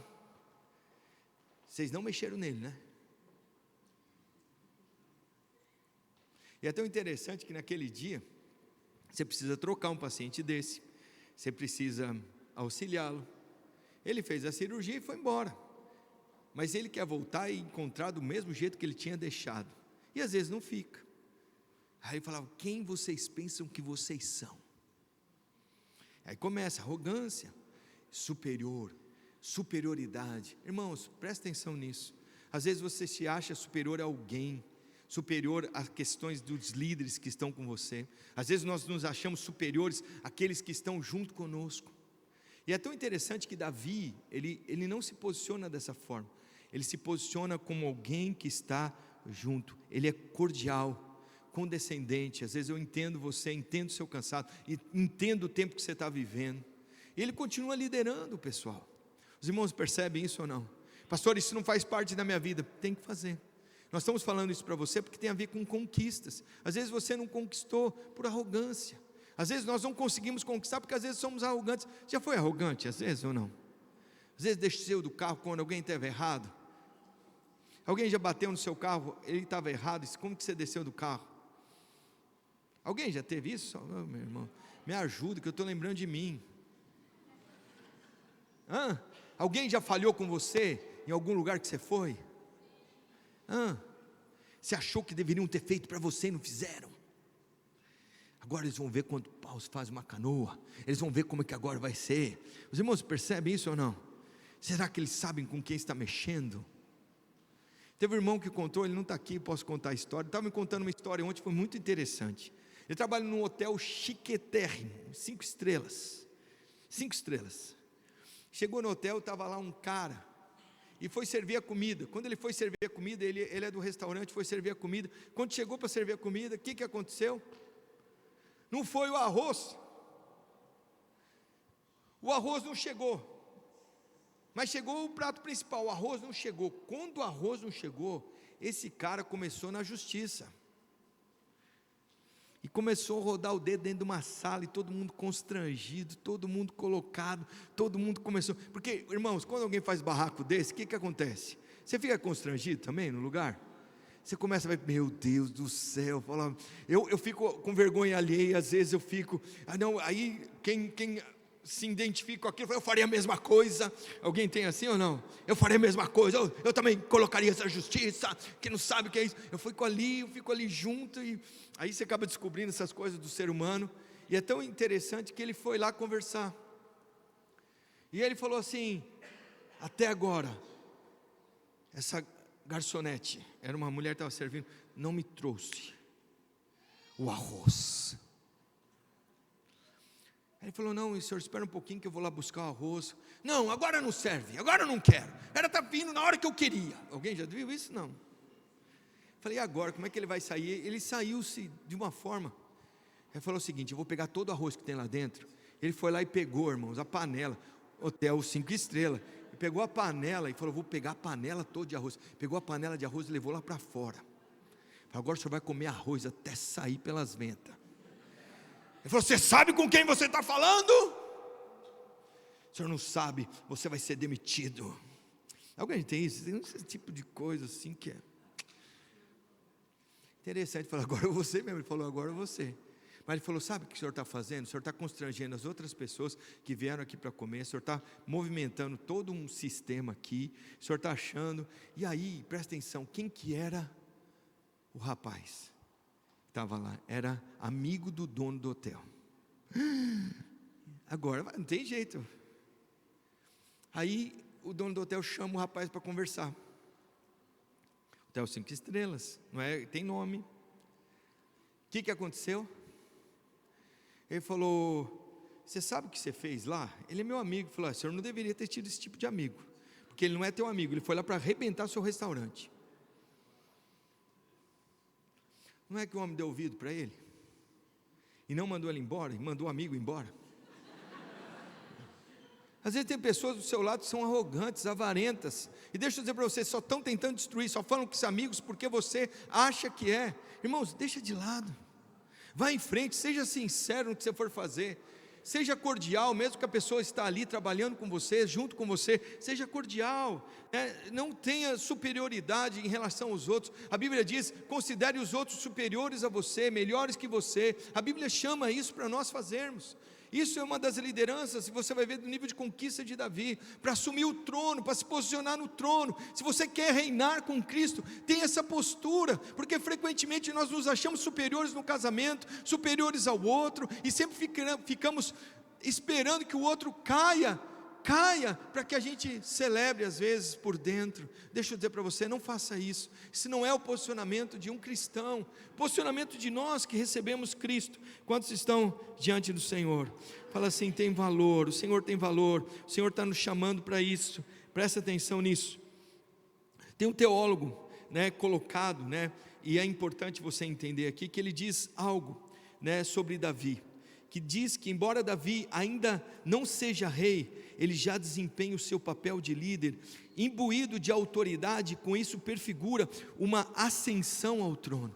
Vocês não mexeram nele, né? E é tão interessante que naquele dia, você precisa trocar um paciente desse, você precisa auxiliá-lo. Ele fez a cirurgia e foi embora, mas ele quer voltar e encontrar do mesmo jeito que ele tinha deixado, e às vezes não fica. Aí ele falava: quem vocês pensam que vocês são? Aí começa a arrogância, superioridade. Irmãos, presta atenção nisso. Às vezes você se acha superior a alguém, superior às questões dos líderes que estão com você. Às vezes nós nos achamos superiores àqueles que estão junto conosco. E é tão interessante que Davi, ele não se posiciona dessa forma. Ele se posiciona como alguém que está junto. Ele é cordial, condescendente. Às vezes eu entendo você, entendo o seu cansado, e entendo o tempo que você está vivendo. E ele continua liderando o pessoal. Os irmãos percebem isso ou não? Pastor, isso não faz parte da minha vida. Tem que fazer. Nós estamos falando isso para você porque tem a ver com conquistas. Às vezes você não conquistou por arrogância. Às vezes nós não conseguimos conquistar porque às vezes somos arrogantes. Já foi arrogante às vezes ou não? Às vezes desceu do carro quando alguém estava errado. Alguém já bateu no seu carro, ele estava errado. Como que você desceu do carro? Alguém já teve isso? Oh, meu irmão, me ajuda que eu estou lembrando de mim. Alguém já falhou com você em algum lugar que você foi? Você achou que deveriam ter feito para você e não fizeram? Agora eles vão ver quando Paulo faz uma canoa. Eles vão ver como é que agora vai ser. Os irmãos percebem isso ou não? Será que eles sabem com quem está mexendo? Teve um irmão que contou, ele não está aqui, posso contar a história. Estava me contando uma história ontem, foi muito interessante. Ele trabalha num hotel chiquetérrimo, 5 estrelas. 5 estrelas. Chegou no hotel, estava lá um cara e foi servir a comida. Quando ele foi servir a comida, ele é do restaurante, foi servir a comida. Quando chegou para servir a comida, o que aconteceu? Não foi o arroz. O arroz não chegou. Mas chegou o prato principal, o arroz não chegou. Quando o arroz não chegou, esse cara começou na justiça. E começou a rodar o dedo dentro de uma sala, e todo mundo constrangido, todo mundo colocado, todo mundo começou. Porque, irmãos, quando alguém faz barraco desse, o que acontece? Você fica constrangido também no lugar? Você começa a ver, meu Deus do céu, fala, eu fico com vergonha alheia, às vezes eu fico, aí quem se identifica com aquilo, eu faria a mesma coisa. Alguém tem assim ou não? Eu faria a mesma coisa, eu também colocaria essa justiça, que não sabe o que é isso. Eu fico ali junto, e aí você acaba descobrindo essas coisas do ser humano. E é tão interessante que ele foi lá conversar, e ele falou assim: até agora, essa garçonete, era uma mulher que estava servindo, não me trouxe o arroz. Ele falou: não, senhor, espera um pouquinho que eu vou lá buscar o arroz. Não, agora não serve, agora eu não quero. Era estar vindo na hora que eu queria. Alguém já viu isso? Não. Falei: e agora, como é que ele vai sair? Ele saiu-se de uma forma. Ele falou o seguinte: eu vou pegar todo o arroz que tem lá dentro. Ele foi lá e pegou, irmãos, a panela, hotel 5 estrelas. Ele pegou a panela e falou: vou pegar a panela toda de arroz. Pegou a panela de arroz e levou lá para fora. Falei: agora o senhor vai comer arroz até sair pelas ventas. Ele falou: você sabe com quem você está falando? O senhor não sabe, você vai ser demitido. Alguém tem isso? Tem esse tipo de coisa assim que é interessante. Ele falou: agora você mesmo. Ele falou: agora você. Mas ele falou: sabe o que o senhor está fazendo? O senhor está constrangendo as outras pessoas que vieram aqui para comer. O senhor está movimentando todo um sistema aqui. O senhor está achando. E aí, presta atenção, quem que era o rapaz? Estava lá, era amigo do dono do hotel. Agora não tem jeito. Aí o dono do hotel chama o rapaz para conversar. Hotel 5 estrelas, não é? Tem nome. O que aconteceu? Ele falou: você sabe o que você fez lá? Ele é meu amigo. Ele falou: o senhor não deveria ter tido esse tipo de amigo, porque ele não é teu amigo, ele foi lá para arrebentar seu restaurante. Não é que o homem deu ouvido para ele? E não mandou ele embora, e mandou o amigo embora? Às vezes tem pessoas do seu lado que são arrogantes, avarentas, e deixa eu dizer para vocês, só estão tentando destruir, só falam que são amigos porque você acha que é. Irmãos, deixa de lado, vá em frente, seja sincero no que você for fazer, seja cordial, mesmo que a pessoa está ali trabalhando com você, junto com você, seja cordial, não tenha superioridade em relação aos outros. A Bíblia diz: considere os outros superiores a você, melhores que você. A Bíblia chama isso para nós fazermos. Isso é uma das lideranças, você vai ver do nível de conquista de Davi, para assumir o trono, para se posicionar no trono. Se você quer reinar com Cristo, tenha essa postura, porque frequentemente nós nos achamos superiores no casamento, superiores ao outro, e sempre ficamos esperando que o outro caia caia, para que a gente celebre às vezes por dentro. Deixa eu dizer para você, não faça isso. Isso não é o posicionamento de um cristão, posicionamento de nós que recebemos Cristo. Quantos estão diante do Senhor? Fala assim, tem valor, o Senhor tem valor, o Senhor está nos chamando para isso, presta atenção nisso. Tem um teólogo, colocado, e é importante você entender aqui, que ele diz algo, sobre Davi, que diz que embora Davi ainda não seja rei, ele já desempenha o seu papel de líder, imbuído de autoridade, com isso prefigura uma ascensão ao trono.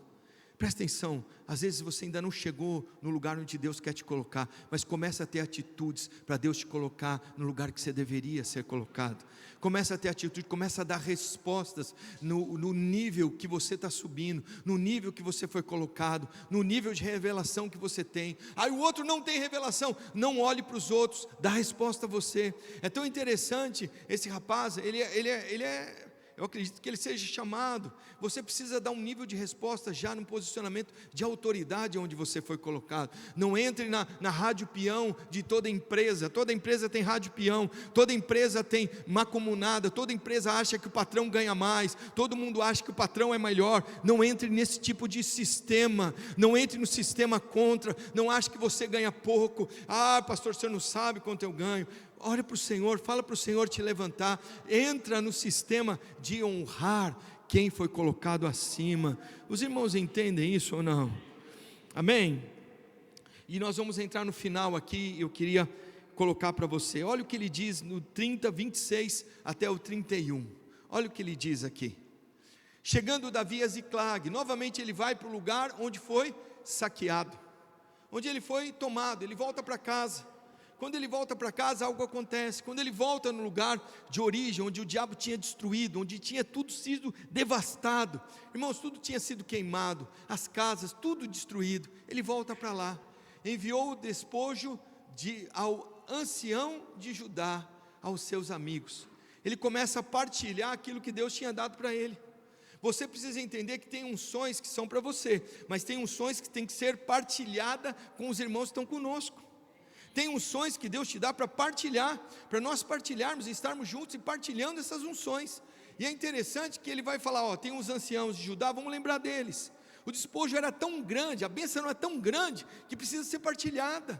Presta atenção, às vezes você ainda não chegou no lugar onde Deus quer te colocar, mas começa a ter atitudes para Deus te colocar no lugar que você deveria ser colocado. Começa a ter atitude, começa a dar respostas no nível que você está subindo, no nível que você foi colocado, no nível de revelação que você tem. Aí o outro não tem revelação, não olhe para os outros, dá resposta a você. É tão interessante, esse rapaz, eu acredito que ele seja chamado. Você precisa dar um nível de resposta já num posicionamento de autoridade onde você foi colocado. Não entre na rádio peão de toda empresa tem rádio peão, toda empresa tem mancomunada, toda empresa acha que o patrão ganha mais, todo mundo acha que o patrão é melhor. Não entre nesse tipo de sistema, não entre no sistema contra, não ache que você ganha pouco. Pastor, o senhor não sabe quanto eu ganho. Ore para o Senhor, fala para o Senhor te levantar, entra no sistema de honrar quem foi colocado acima. Os irmãos entendem isso ou não? Amém? E nós vamos entrar no final aqui, eu queria colocar para você, olha o que ele diz no 30, 26 até o 31, olha o que ele diz aqui. Chegando Davi a Ziclag, novamente ele vai para o lugar onde foi saqueado, onde ele foi tomado, ele volta para casa. Quando ele volta para casa, algo acontece. Quando ele volta no lugar de origem, onde o diabo tinha destruído, onde tinha tudo sido devastado, irmãos, tudo tinha sido queimado, as casas, tudo destruído, ele volta para lá, enviou o despojo ao ancião de Judá, aos seus amigos. Ele começa a partilhar aquilo que Deus tinha dado para ele. Você precisa entender que tem unções que são para você, mas tem unções que tem que ser partilhada com os irmãos que estão conosco. Tem unções que Deus te dá para partilhar, para nós partilharmos e estarmos juntos e partilhando essas unções. E é interessante que ele vai falar, tem uns anciãos de Judá, vamos lembrar deles. O despojo era tão grande, a bênção não é tão grande, que precisa ser partilhada.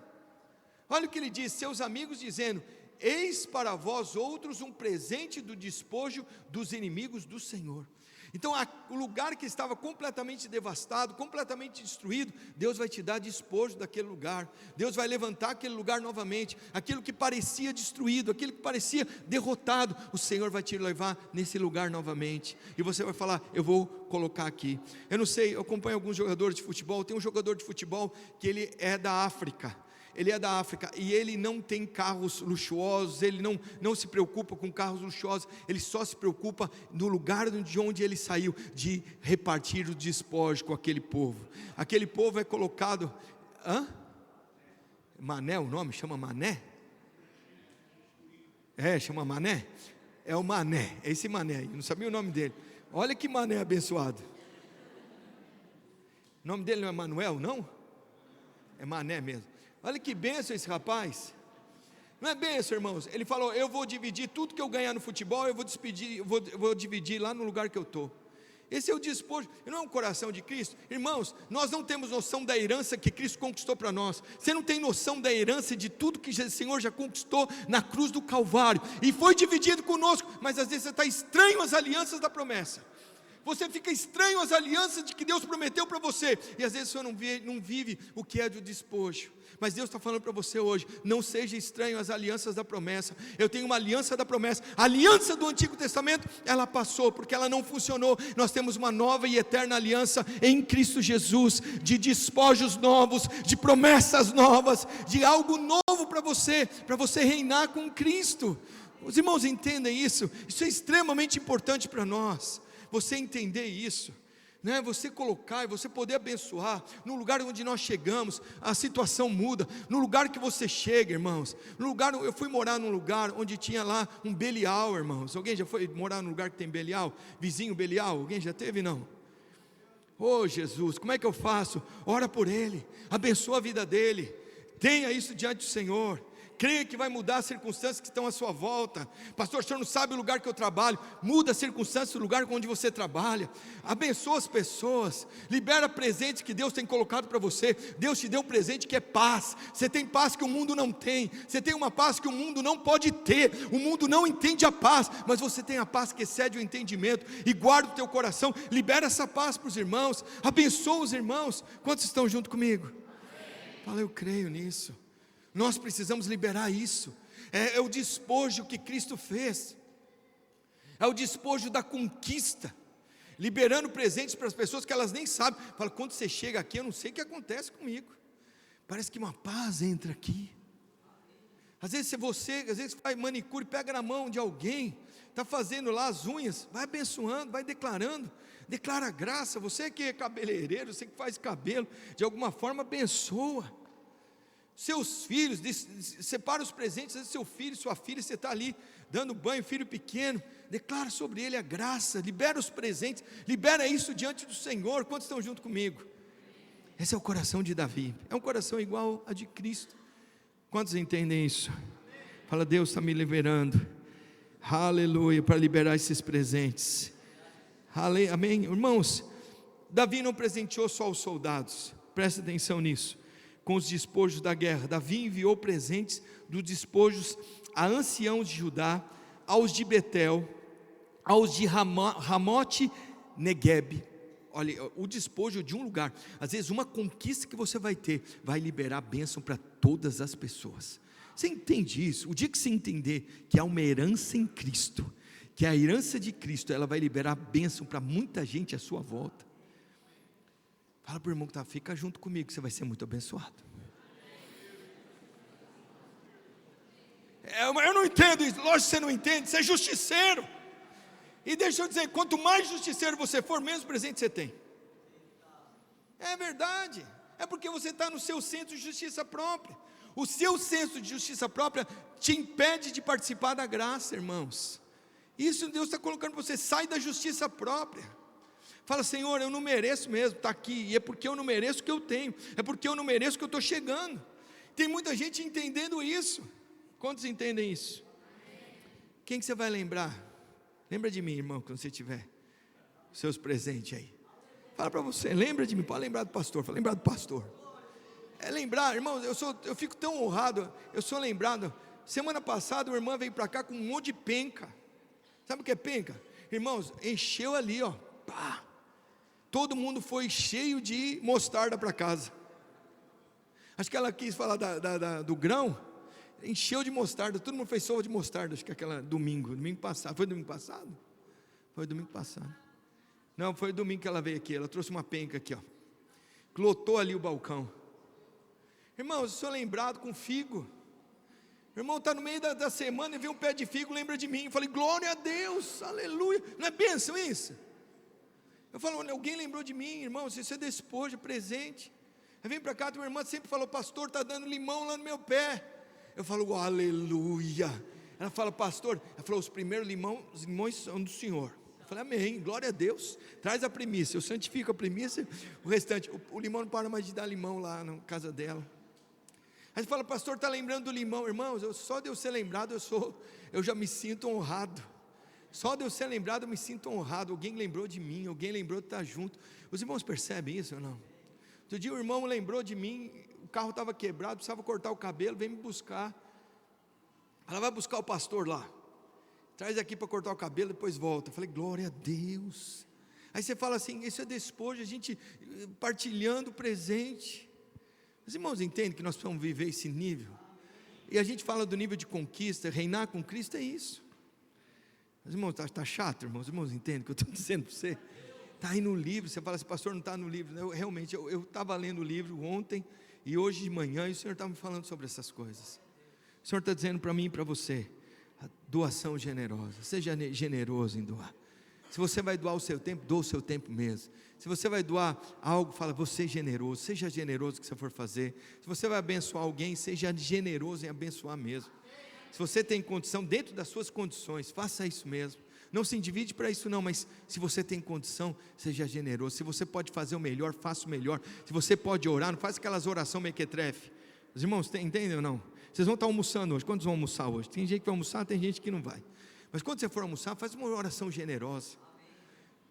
Olha o que ele diz, seus amigos dizendo, eis para vós outros um presente do despojo dos inimigos do Senhor. Então o lugar que estava completamente devastado, completamente destruído, Deus vai te dar despojo daquele lugar. Deus vai levantar aquele lugar novamente. Aquilo que parecia destruído, aquilo que parecia derrotado, o Senhor vai te levar nesse lugar novamente. E você vai falar, eu vou colocar aqui. Eu não sei, eu acompanho alguns jogadores de futebol. Tem um jogador de futebol que ele é da África. Ele é da África e ele não tem carros luxuosos, ele não se preocupa com carros luxuosos, ele só se preocupa no lugar de onde ele saiu, de repartir o despojo com aquele povo. Aquele povo é colocado, Mané o nome? Chama Mané? Chama Mané? É o Mané, é esse Mané aí, não sabia o nome dele. Olha que Mané abençoado. O nome dele não é Manuel, não? É Mané mesmo. Olha que bênção esse rapaz. Não é bênção, irmãos? Ele falou, eu vou dividir tudo que eu ganhar no futebol, eu vou dividir lá no lugar que eu estou. Esse é o despojo, não é um coração de Cristo? Irmãos, nós não temos noção da herança que Cristo conquistou para nós. Você não tem noção da herança de tudo que o Senhor já conquistou na cruz do Calvário, e foi dividido conosco, mas às vezes você está estranho às alianças da promessa. Você fica estranho às alianças de que Deus prometeu para você, e às vezes você não vive o que é do despojo. Mas Deus está falando para você hoje, não seja estranho às alianças da promessa. Eu tenho uma aliança da promessa. A aliança do Antigo Testamento, ela passou, porque ela não funcionou. Nós temos uma nova e eterna aliança em Cristo Jesus, de despojos novos, de promessas novas, de algo novo para você reinar com Cristo. Os irmãos entendem isso? Isso é extremamente importante para nós, você entender isso. Você colocar e você poder abençoar no lugar onde nós chegamos, a situação muda. No lugar que você chega, irmãos, eu fui morar num lugar onde tinha lá um Belial, irmãos. Alguém já foi morar num lugar que tem Belial? Vizinho Belial? Alguém já teve? Não? Jesus, como é que eu faço? Ora por ele, abençoa a vida dele, tenha isso diante do Senhor. creia que vai mudar as circunstâncias que estão à sua volta. Pastor, o senhor não sabe o lugar que eu trabalho. Muda as circunstâncias do lugar onde você trabalha. Abençoa as pessoas. Libera presentes que Deus tem colocado para você. Deus te deu um presente que é paz. Você tem paz que o mundo não tem. Você tem uma paz que o mundo não pode ter. O mundo não entende a paz, mas você tem a paz que excede o entendimento. E guarda o teu coração. Libera essa paz para os irmãos. Abençoa os irmãos. Quantos estão junto comigo? Fala, eu creio nisso. Nós precisamos liberar isso. É o despojo que Cristo fez. É o despojo da conquista. Liberando presentes para as pessoas que elas nem sabem. Fala, quando você chega aqui, eu não sei o que acontece comigo. Parece que uma paz entra aqui. Às vezes faz manicure, pega na mão de alguém, está fazendo lá as unhas, vai abençoando, vai declarando. Declara graça. Você que é cabeleireiro, você que faz cabelo, de alguma forma abençoa. Seus filhos, separa os presentes. Às vezes seu filho, sua filha, você está ali dando banho, filho pequeno, declara sobre ele a graça, libera os presentes, libera isso diante do Senhor. Quantos estão junto comigo? Esse é o coração de Davi, é um coração igual a de Cristo. Quantos entendem isso? Fala, Deus está me liberando, aleluia, para liberar esses presentes. Amém, irmãos. Davi não presenteou só os soldados, presta atenção nisso. Com os despojos da guerra, Davi enviou presentes dos despojos a anciãos de Judá, aos de Betel, aos de Ramote Negueb. Olha, o despojo de um lugar, às vezes uma conquista que você vai ter, vai liberar bênção para todas as pessoas. Você entende isso? O dia que você entender que há uma herança em Cristo, que a herança de Cristo, ela vai liberar bênção para muita gente à sua volta. Fala para o irmão que está, fica junto comigo, você vai ser muito abençoado. Eu não entendo isso. Lógico que você não entende, você é justiceiro. E deixa eu dizer, quanto mais justiceiro você for, menos presente você tem. É verdade. É porque você está no seu senso de justiça própria. O seu senso de justiça própria te impede de participar da graça, irmãos. Isso Deus está colocando para você. Sai da justiça própria. Fala, Senhor, eu não mereço mesmo estar aqui, e é porque eu não mereço o que eu tenho, é porque eu não mereço que eu estou chegando. Tem muita gente entendendo isso. Quantos entendem isso? Quem que você vai lembrar? Lembra de mim, irmão, quando você tiver os seus presentes aí. Fala para você, lembra de mim, pode lembrar do pastor, fala, lembrar do pastor. É lembrar, irmãos, eu fico tão honrado, eu sou lembrado. Semana passada, uma irmã veio para cá com um monte de penca. Sabe o que é penca? Irmãos, encheu ali, ó, pá. Todo mundo foi cheio de mostarda para casa. Acho que ela quis falar do grão. Encheu de mostarda, todo mundo fez sopa de mostarda. Acho que aquela domingo passado. Foi domingo passado? Foi domingo passado. Não, foi domingo que ela veio aqui. Ela trouxe uma penca aqui, ó. Lotou ali o balcão. Irmãos, eu sou lembrado com figo. Irmão, está no meio da semana e vê um pé de figo, lembra de mim. Eu falei, glória a Deus, aleluia. Não é bênção isso? Eu falo, alguém lembrou de mim, irmão, isso é despojo, presente. Eu vim para cá, tua irmã sempre falou, pastor, está dando limão lá no meu pé. Eu falo, aleluia. Ela fala, pastor, ela falou, os primeiros limões são do Senhor. Eu falei, amém, glória a Deus. Traz a primícia, eu santifico a primícia. O restante, o limão não para mais de dar limão lá na casa dela. Aí você fala, pastor, está lembrando do limão. Irmãos, só de eu ser lembrado, eu já me sinto honrado. Só de eu ser lembrado, eu me sinto honrado. Alguém lembrou de mim, alguém lembrou de estar junto. Os irmãos percebem isso ou não? Outro dia o irmão lembrou de mim, o carro estava quebrado, precisava cortar o cabelo, veio me buscar. Ela vai buscar o pastor lá. Traz aqui para cortar o cabelo, depois volta. Eu falei, glória a Deus. Aí você fala assim, isso é despojo, a gente partilhando o presente. Os irmãos entendem que nós precisamos viver esse nível? E a gente fala do nível de conquista, reinar com Cristo é isso. Os irmãos, está chato, irmãos? Os irmãos entendem o que eu estou dizendo para você? Está aí no livro, você fala assim, pastor, não está no livro. Realmente, eu estava lendo o livro ontem e hoje de manhã, e o Senhor estava me falando sobre essas coisas. O Senhor está dizendo para mim e para você, a doação generosa, seja generoso em doar. Se você vai doar o seu tempo, doa o seu tempo mesmo. Se você vai doar algo, fala, você é generoso, seja generoso que você for fazer. Se você vai abençoar alguém, seja generoso em abençoar mesmo. Se você tem condição, dentro das suas condições, faça isso mesmo. Não se endivide para isso não, mas se você tem condição, seja generoso. Se você pode fazer o melhor, faça o melhor. Se você pode orar, não faça aquelas orações mequetrefe. Os irmãos entendem ou não? Vocês vão estar almoçando hoje. Quantos vão almoçar hoje? Tem gente que vai almoçar, tem gente que não vai. Mas quando você for almoçar, faz uma oração generosa,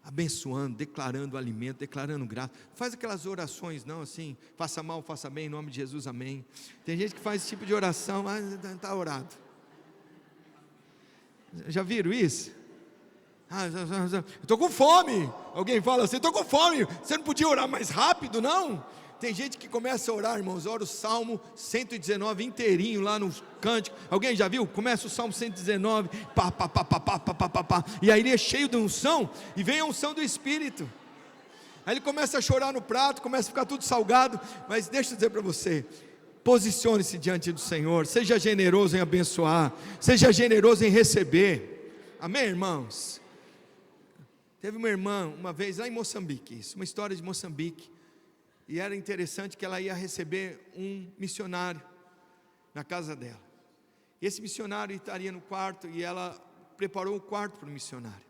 abençoando, declarando alimento, declarando graça. Não faz aquelas orações não assim, faça mal, faça bem, em nome de Jesus, amém. Tem gente que faz esse tipo de oração, mas está orado. Já viram isso? Eu estou com fome. Alguém fala assim, estou com fome. Você não podia orar mais rápido, não? Tem gente que começa a orar, irmãos, ora o Salmo 119 inteirinho lá no cântico. Alguém já viu? Começa o Salmo 119, pá, pá, pá, pá, pá, pá, pá, pá, pá. E aí ele é cheio de unção, e vem a unção do Espírito. Aí ele começa a chorar no prato, começa a ficar tudo salgado. Mas deixa eu dizer para você, posicione-se diante do Senhor, seja generoso em abençoar, seja generoso em receber. Amém, irmãos? Teve uma irmã, uma vez lá em Moçambique, isso, uma história de Moçambique. E era interessante que ela ia receber um missionário na casa dela. E esse missionário estaria no quarto, e ela preparou o quarto para o missionário.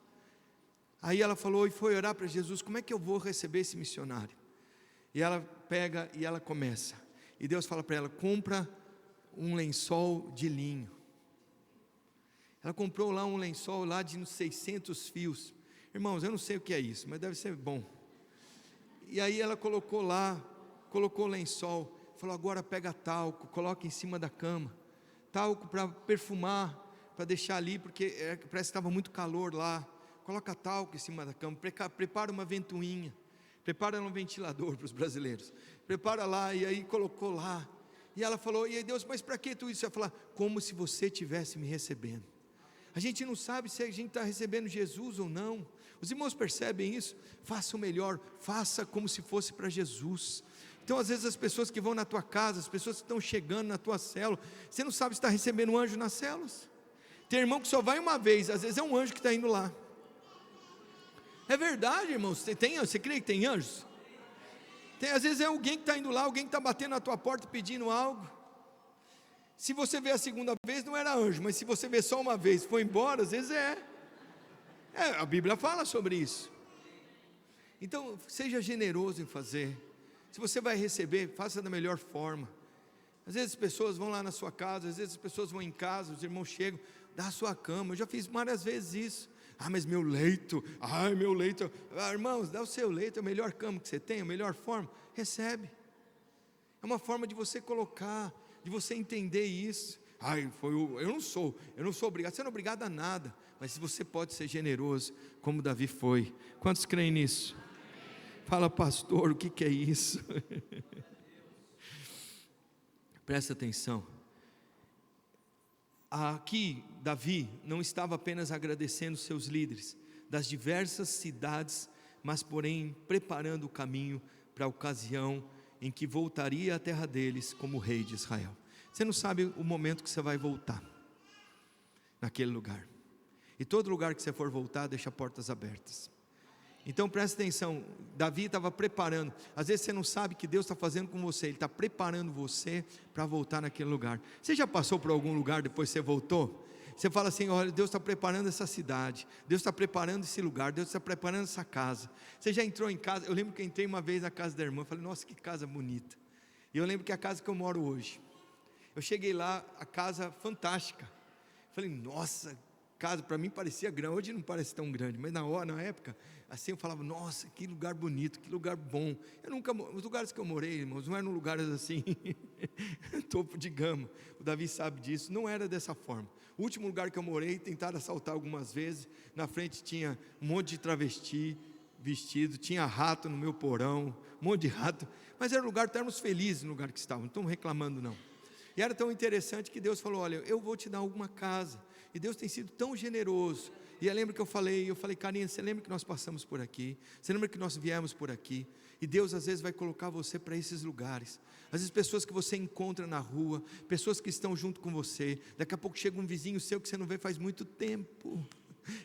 Aí ela falou e foi orar para Jesus, como é que eu vou receber esse missionário? E ela pega e ela começa. E Deus fala para ela, compra um lençol de linho. Ela comprou lá um lençol lá de uns 600 fios. Irmãos, eu não sei o que é isso, mas deve ser bom. E aí ela colocou lá, colocou o lençol, falou, agora pega talco, coloca em cima da cama, talco para perfumar, para deixar ali, porque parece que estava muito calor lá, coloca talco em cima da cama, prepara uma ventoinha, prepara um ventilador para os brasileiros, prepara lá, e aí colocou lá, e ela falou, e aí Deus, mas para que tudo isso? Ela falou, como se você estivesse me recebendo. A gente não sabe se a gente está recebendo Jesus ou não. Os irmãos percebem isso? Faça o melhor, faça como se fosse para Jesus. Então às vezes as pessoas que vão na tua casa, as pessoas que estão chegando na tua célula, você não sabe se está recebendo um anjo nas células. Tem irmão que só vai uma vez, às vezes é um anjo que está indo lá. É verdade, irmãos, você crê que tem anjos? Às vezes é alguém que está indo lá, alguém que está batendo na tua porta pedindo algo. Se você vê a segunda vez, não era anjo, mas se você vê só uma vez e foi embora, às vezes a Bíblia fala sobre isso. Então, seja generoso em fazer. Se você vai receber, faça da melhor forma. Às vezes as pessoas vão lá na sua casa, às vezes as pessoas vão em casa, os irmãos chegam, dá a sua cama. Eu já fiz várias vezes isso. Mas meu leito, meu leito. Irmãos, dá o seu leito, é a melhor cama que você tem, a melhor forma. Recebe. É uma forma de você colocar, de você entender isso. Eu não sou obrigado, você não é obrigado a nada, mas se você pode ser generoso, como Davi foi. Quantos creem nisso? Fala, pastor, o que é isso? Presta atenção. Aqui, Davi não estava apenas agradecendo seus líderes das diversas cidades, mas porém preparando o caminho para a ocasião em que voltaria à terra deles como rei de Israel. Você não sabe o momento que você vai voltar naquele lugar. E todo lugar que você for voltar, deixa portas abertas. Então presta atenção, Davi estava preparando. Às vezes você não sabe o que Deus está fazendo com você, Ele está preparando você para voltar naquele lugar. Você já passou por algum lugar depois que você voltou? Você fala assim, olha, Deus está preparando essa cidade, Deus está preparando esse lugar, Deus está preparando essa casa. Você já entrou em casa? Eu lembro que eu entrei uma vez na casa da irmã, falei, nossa, que casa bonita. E eu lembro que é a casa que eu moro hoje. Eu cheguei lá, a casa fantástica. Falei, nossa, casa para mim parecia grande, hoje não parece tão grande, mas na época, assim eu falava, nossa, que lugar bonito, que lugar bom. Os lugares que eu morei, irmãos, não eram lugares assim, topo de gama. O Davi sabe disso, não era dessa forma. O último lugar que eu morei, tentaram assaltar algumas vezes. Na frente tinha um monte de travesti vestido, tinha rato no meu porão, um monte de rato, mas era um lugar, estávamos felizes no lugar que estávamos, não estamos reclamando não. E era tão interessante que Deus falou, olha, eu vou te dar alguma casa. E Deus tem sido tão generoso. E eu lembro que eu falei, Karine, você lembra que nós passamos por aqui? Você lembra que nós viemos por aqui? E Deus às vezes vai colocar você para esses lugares. Às vezes pessoas que você encontra na rua, pessoas que estão junto com você. Daqui a pouco chega um vizinho seu que você não vê faz muito tempo.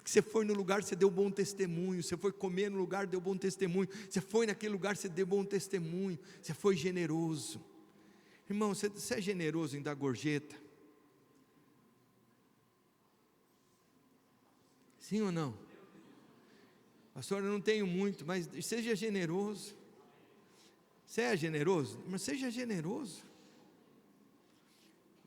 Que você foi no lugar, você deu bom testemunho. Você foi comer no lugar, deu bom testemunho. Você foi naquele lugar, você deu bom testemunho. Você foi generoso. Irmão, você é generoso em dar gorjeta? Sim ou não? Pastor, eu não tenho muito, mas seja generoso. Você é generoso? Mas seja generoso.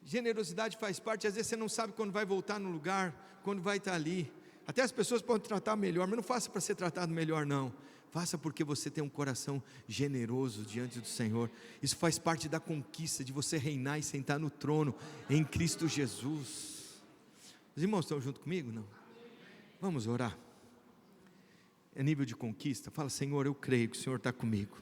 Generosidade faz parte. Às vezes você não sabe quando vai voltar no lugar, quando vai estar ali. Até as pessoas podem tratar melhor, mas não faça para ser tratado melhor, não. Faça porque você tem um coração generoso diante do Senhor. Isso faz parte da conquista de você reinar e sentar no trono em Cristo Jesus. Os irmãos estão junto comigo? Não? Vamos orar. É nível de conquista. Fala: Senhor, eu creio que o Senhor está comigo.